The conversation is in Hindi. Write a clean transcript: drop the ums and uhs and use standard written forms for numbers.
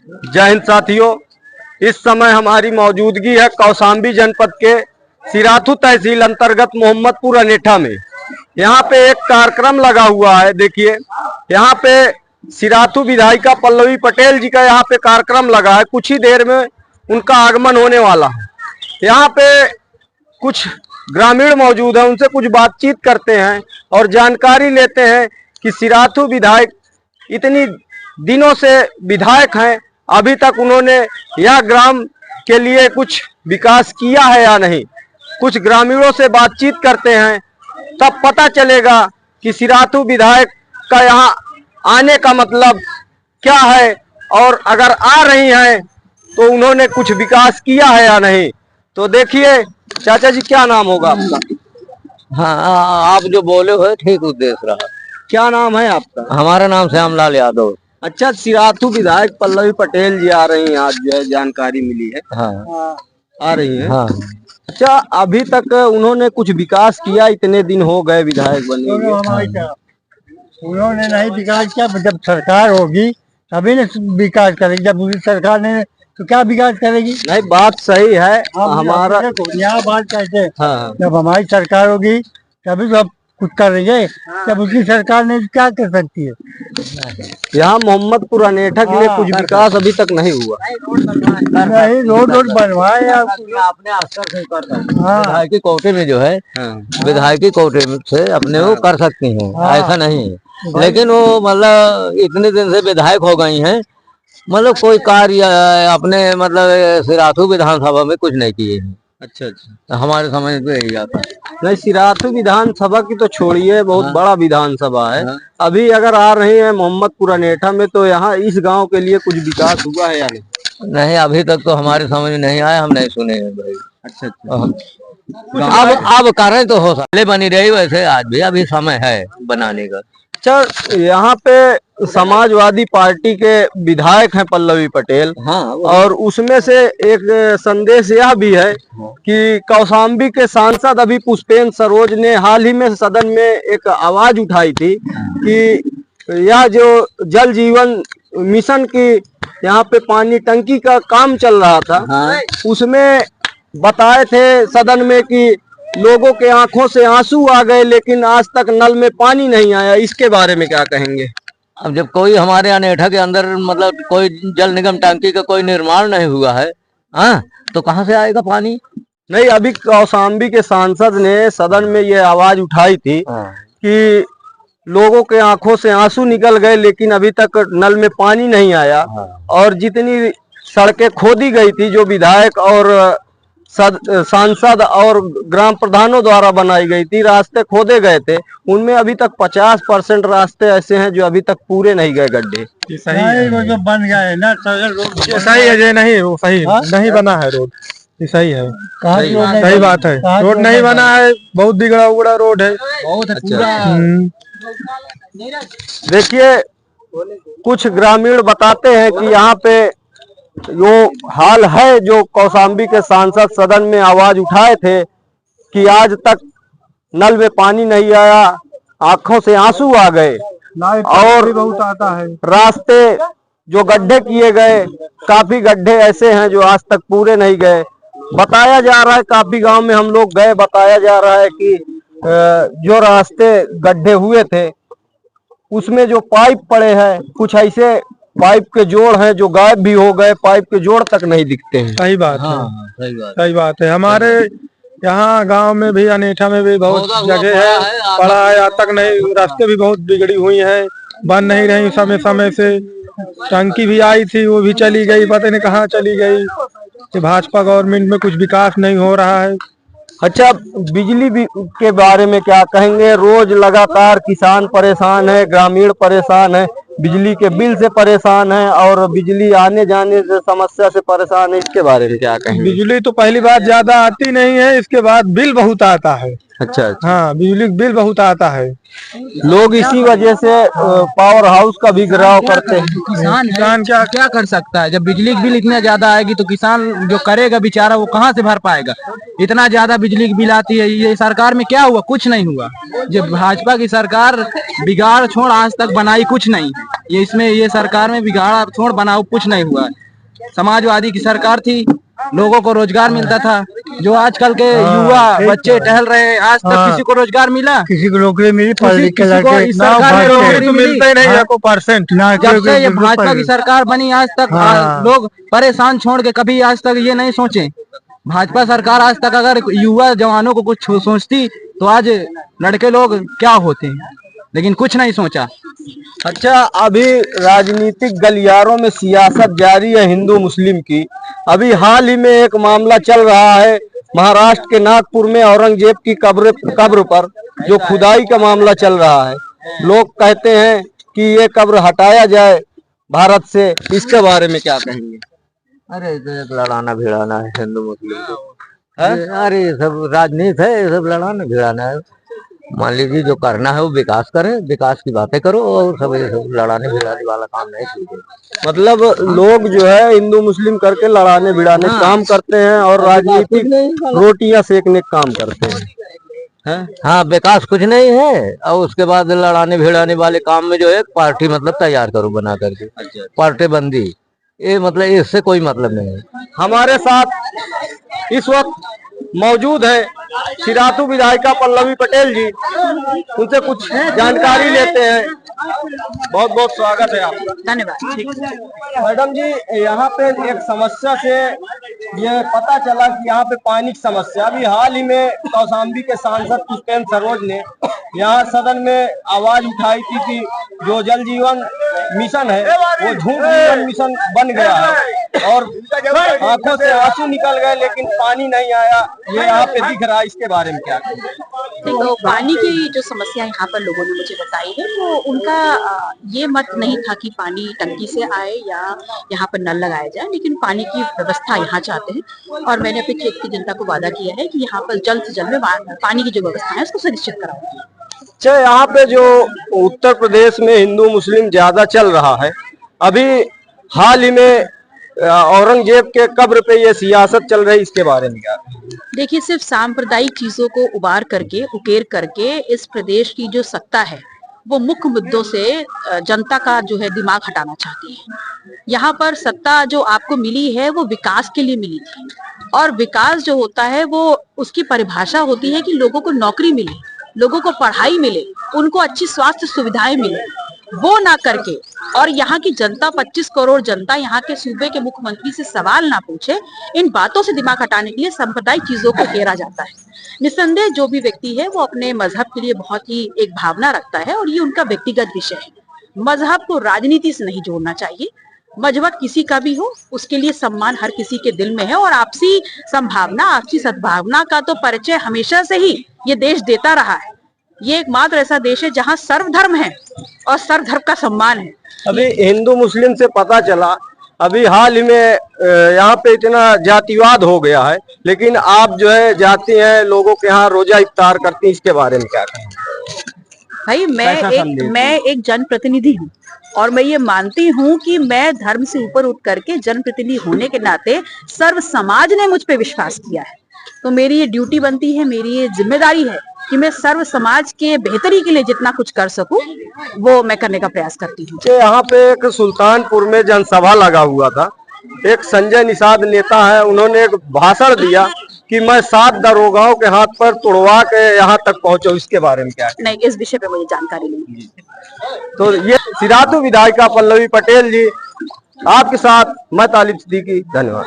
जय हिंद साथियों, इस समय हमारी मौजूदगी है कौशाम्बी जनपद के सिराथू तहसील अंतर्गत मोहम्मदपुर अनेठा में। यहाँ पे एक कार्यक्रम लगा हुआ है। देखिए, यहाँ पे सिराथू विधायिका पल्लवी पटेल जी का यहाँ पे कार्यक्रम लगा है। कुछ ही देर में उनका आगमन होने वाला है। यहाँ पे कुछ ग्रामीण मौजूद हैं, उनसे कुछ बातचीत करते हैं और जानकारी लेते हैं कि सिराथू विधायक इतनी दिनों से विधायक हैं, अभी तक उन्होंने यह ग्राम के लिए कुछ विकास किया है या नहीं। कुछ ग्रामीणों से बातचीत करते हैं, तब पता चलेगा कि सिराथू विधायक का यहाँ आने का मतलब क्या है, और अगर आ रही हैं तो उन्होंने कुछ विकास किया है या नहीं। तो देखिए चाचा जी, क्या नाम होगा आपका? हाँ, आप जो बोले हो ठीक उद्देश्य रहा। क्या नाम है आपका? हमारा नाम श्यामलाल यादव। अच्छा, सिराथू विधायक पल्लवी पटेल जी आ रही हैं, आज जो है जानकारी मिली है। हाँ, आ रही हैं। हाँ। अच्छा, अभी तक उन्होंने कुछ विकास किया? इतने दिन हो गए विधायक बने हुए। उन्होंने नहीं विकास किया। जब सरकार होगी तभी न विकास करेगी। जब दूसरी सरकार ने तो क्या विकास करेगी? नहीं, बात सही है। हमारा यहाँ बात कहते, हाँ, जब हमारी सरकार होगी तभी तो अब कुछ करेंगे। जब उसकी सरकार ने क्या कर सकती है? यहाँ मोहम्मदपुर अनेठा के लिए कुछ विकास अभी तक नहीं हुआ। नहीं, रोड बनवाए अपने स्तर से कर सकते हैं। हाँ। विधायकी कोटे में जो है, विधायकी कोटे से अपने वो कर सकती हैं। ऐसा नहीं है, लेकिन वो मतलब इतने दिन से विधायक हो गई हैं, मतलब कोई कार्य अपने मतलब सिराथू विधानसभा में कुछ नहीं किए हैं। अच्छा अच्छा, तो हमारे समझ में यही आता है। नहीं, सिराथू विधानसभा की तो छोड़िए, बहुत बड़ा विधानसभा है। अभी अगर आ रही है मोहम्मदपुर अनेठा में, तो यहाँ इस गांव के लिए कुछ विकास हुआ है या नहीं? नहीं, अभी तक तो हमारे समझ में नहीं आया, हम नहीं सुने हैं भाई। अच्छा अच्छा, अब करें तो हो सकते बनी रही, वैसे आज भी अभी समय है बनाने का। अच्छा, यहाँ पे समाजवादी पार्टी के विधायक हैं पल्लवी पटेल। हाँ, और उसमें से एक संदेश यह भी है कि कौशाम्बी के सांसद अभी पुष्पेंद्र सरोज ने हाल ही में सदन में एक आवाज उठाई थी कि यह जो जल जीवन मिशन की यहाँ पे पानी टंकी का काम चल रहा था, उसमें बताए थे सदन में कि लोगों के आंखों से आंसू आ गए, लेकिन आज तक नल में पानी नहीं आया। इसके बारे में क्या कहेंगे? अब जब कोई हमारे अनेठा के अंदर मतलब कोई जल निगम टंकी का कोई निर्माण नहीं हुआ है, हाँ, तो कहाँ से आएगा पानी? नहीं, अभी कौशाम्बी के सांसद ने सदन में ये आवाज उठाई थी कि लोगों के आंखों से आंसू निकल गए, लेकिन अभी तक नल में पानी नहीं आया। और जितनी सड़कें खोदी गई थी, जो विधायक और सांसद और ग्राम प्रधानों द्वारा बनाई गई थी, रास्ते खोदे गए थे, उनमें अभी तक 50% रास्ते ऐसे हैं जो अभी तक पूरे नहीं गए गड्ढे। सही है, वो जो बन गए ना रोड, सही है। ये नहीं, वो सही नहीं बना है रोड। ये सही है, सही बात है। रोड नहीं बना है, बहुत बिगड़ा उगड़ा रोड है, बहुत अच्छा। देखिए, कुछ ग्रामीण बताते हैं कि यहाँ पे जो हाल है, जो कौशाम्बी के सांसद सदन में आवाज उठाए थे कि आज तक नल में पानी नहीं आया, आंखों से आंसू आ गए, और बहुत आता है। रास्ते जो गड्ढे किए गए, काफी गड्ढे ऐसे हैं जो आज तक पूरे नहीं गए। बताया जा रहा है, काफी गांव में हम लोग गए, बताया जा रहा है कि जो रास्ते गड्ढे हुए थे उसमें जो पाइप पड़े हैं, कुछ ऐसे पाइप के जोड़ हैं जो गायब भी हो गए, पाइप के जोड़ तक नहीं दिखते हैं। सही बात है, सही बात है। हमारे यहाँ गांव में भी, अनेठा में भी बहुत जगह है, पड़ा है, आज तक नहीं। रास्ते भी बहुत बिगड़ी हुई है, बन नहीं रही समय समय से। टंकी भी आई थी, वो भी चली गई, पता नहीं कहाँ चली गई। भाजपा गवर्नमेंट में कुछ विकास नहीं हो रहा है। अच्छा, बिजली के बारे में क्या कहेंगे? रोज लगातार किसान परेशान है, ग्रामीण परेशान है, बिजली के बिल से परेशान है और बिजली आने जाने से समस्या से परेशान है। इसके बारे में क्या कहेंगे? बिजली तो पहली बात ज्यादा आती नहीं है, इसके बाद बिल बहुत आता है। अच्छा अच्छा। हाँ, बिजली बिल बहुत आता है। लोग इसी वजह से पावर हाउस का भी घेराव करते हैं। किसान क्या कर सकता है? जब बिजली की बिल इतना ज्यादा आएगी तो किसान जो करेगा बेचारा वो कहाँ से भर पाएगा? इतना ज्यादा बिजली की बिल आती है। ये सरकार में क्या हुआ? कुछ नहीं हुआ। जब भाजपा की सरकार बिगाड़ छोड़ आज तक बनाई कुछ नहीं। ये सरकार में बिगाड़ छोड़ बनाओ कुछ नहीं हुआ। समाजवादी की सरकार थी, लोगों को रोजगार मिलता था। जो आजकल के युवा बच्चे टहल रहे हैं, आज तक किसी को रोजगार मिला? किसी को नौकरी मिली? पढ़ लिख के किसी को लड़के इस सरकार में नौकरी तो मिलता ही नहीं है को परसेंट ना। जब से ये भाजपा की सरकार बनी आज तक लोग परेशान छोड़ के कभी आज तक ये नहीं सोचे। भाजपा सरकार आज तक अगर युवा जवानों को कुछ सोचती तो आज लड़के लोग क्या होते हैं, लेकिन कुछ नहीं सोचा। अच्छा, अभी राजनीतिक गलियारों में सियासत जारी है हिंदू मुस्लिम की। अभी हाल ही में एक मामला चल रहा है महाराष्ट्र के नागपुर में औरंगजेब की कब्र पर जो खुदाई का मामला चल रहा है। लोग कहते हैं कि ये कब्र हटाया जाए भारत से। इसके बारे में क्या कहेंगे? अरे तो एक लड़ाना भिड़ाना है हिंदू मुस्लिम को। अरे ये सब राजनीति है, ये सब लड़ाना भिड़ाना है। मान लीजिए जो करना है वो विकास करें, विकास की बातें करो, और सब ये सब लड़ाने भिड़ाने वाला काम नहीं कीजिए। मतलब लोग जो है हिंदू मुस्लिम करके लड़ाने भिड़ाने काम करते हैं और राजनीतिक रोटियां सेकने का काम करते हैं। हाँ, विकास कुछ नहीं है। और उसके बाद लड़ाने भिड़ाने वाले काम में जो है पार्टी मतलब तैयार करो बना करके। पार्टी बंदी, ये मतलब इससे कोई मतलब नहीं है। हमारे साथ इस वक्त मौजूद है सिराथू विधायिका पल्लवी पटेल जी। उनसे कुछ जानकारी लेते हैं। बहुत बहुत स्वागत है आपका। धन्यवाद। मैडम जी, यहाँ पे एक समस्या से ये पता चला कि यहाँ पे पानी की समस्या। अभी हाल ही में कौशाम्बी के सांसद पुष्पेंद्र सरोज ने यहाँ सदन में आवाज उठाई थी कि जो जल जीवन मिशन है वो झूठ जीवन मिशन बन गया है और आंखों से आंसू निकल गए, लेकिन पानी नहीं आया। ये यहाँ पे दिख रहा है, इसके बारे में क्या कहेंगे? देखो, पानी की जो समस्या यहाँ पर लोगों ने मुझे बताई है वो उनका ये मत नहीं था कि पानी टंकी से आए या यहाँ पर नल लगाया जाए, लेकिन पानी की व्यवस्था यहाँ चाहते हैं। और मैंने अपने क्षेत्र की जनता को वादा किया है कि यहाँ पर जल्द से जल्द में पानी की जो व्यवस्था है उसको सुनिश्चित कराऊंगी। अच्छा, यहाँ पे जो उत्तर प्रदेश में हिंदू मुस्लिम ज्यादा चल रहा है, अभी हाल ही में औरंगजेब के कब्र पे ये सियासत चल रही, इसके बारे में क्या? देखिए, सिर्फ सांप्रदायिक चीजों को उकेर करके इस प्रदेश की जो सत्ता है वो मुख्य मुद्दों से जनता का जो है दिमाग हटाना चाहती है। यहाँ पर सत्ता जो आपको मिली है वो विकास के लिए मिली थी, और विकास जो होता है वो उसकी परिभाषा होती है कि लोगों को नौकरी मिले, लोगों को पढ़ाई मिले, उनको अच्छी स्वास्थ्य सुविधाएं मिले। वो ना करके, और यहाँ की जनता 25 करोड़ जनता यहाँ के सूबे के मुख्यमंत्री से सवाल ना पूछे, इन बातों से दिमाग हटाने के लिए सांप्रदायिक चीजों को घेरा जाता है। निस्संदेह जो भी व्यक्ति है वो अपने मजहब के लिए बहुत ही एक भावना रखता है और ये उनका व्यक्तिगत विषय है। मजहब को राजनीति से नहीं जोड़ना चाहिए। मजहब किसी का भी हो, उसके लिए सम्मान हर किसी के दिल में है, और आपसी संभावना, आपसी सद्भावना का तो परिचय हमेशा से ही ये देश देता रहा है। ये एकमात्र ऐसा देश है जहाँ सर्वधर्म है और सर्वधर्म का सम्मान है। अभी हिंदू मुस्लिम से पता चला, अभी हाल ही में यहाँ पे इतना जातिवाद हो गया है, लेकिन आप जो है जाती हैं, लोगों के यहाँ रोजा इफ्तार करती हैं, इसके बारे में क्या कहेंगे? भाई, मैं एक जनप्रतिनिधि हूँ और मैं ये मानती हूँ कि मैं धर्म से ऊपर उठ करके जनप्रतिनिधि होने के नाते सर्व समाज ने मुझ पे विश्वास किया है, तो मेरी ये ड्यूटी बनती है, मेरी ये जिम्मेदारी है कि मैं सर्व समाज के बेहतरी के लिए जितना कुछ कर सकूं वो मैं करने का प्रयास करती हूँ। यहाँ पे एक सुल्तानपुर में जनसभा लगा हुआ था, एक संजय निषाद नेता है, उन्होंने एक भाषण दिया कि मैं 7 दरोगाओं के हाथ पर तुड़वा के यहाँ तक पहुंचा। इसके बारे में क्या? नहीं, इस विषय पे मुझे जानकारी नहीं। तो ये सिराथू विधायिका पल्लवी पटेल जी, आपके साथ मैं तालिब सिद्दीकी, धन्यवाद।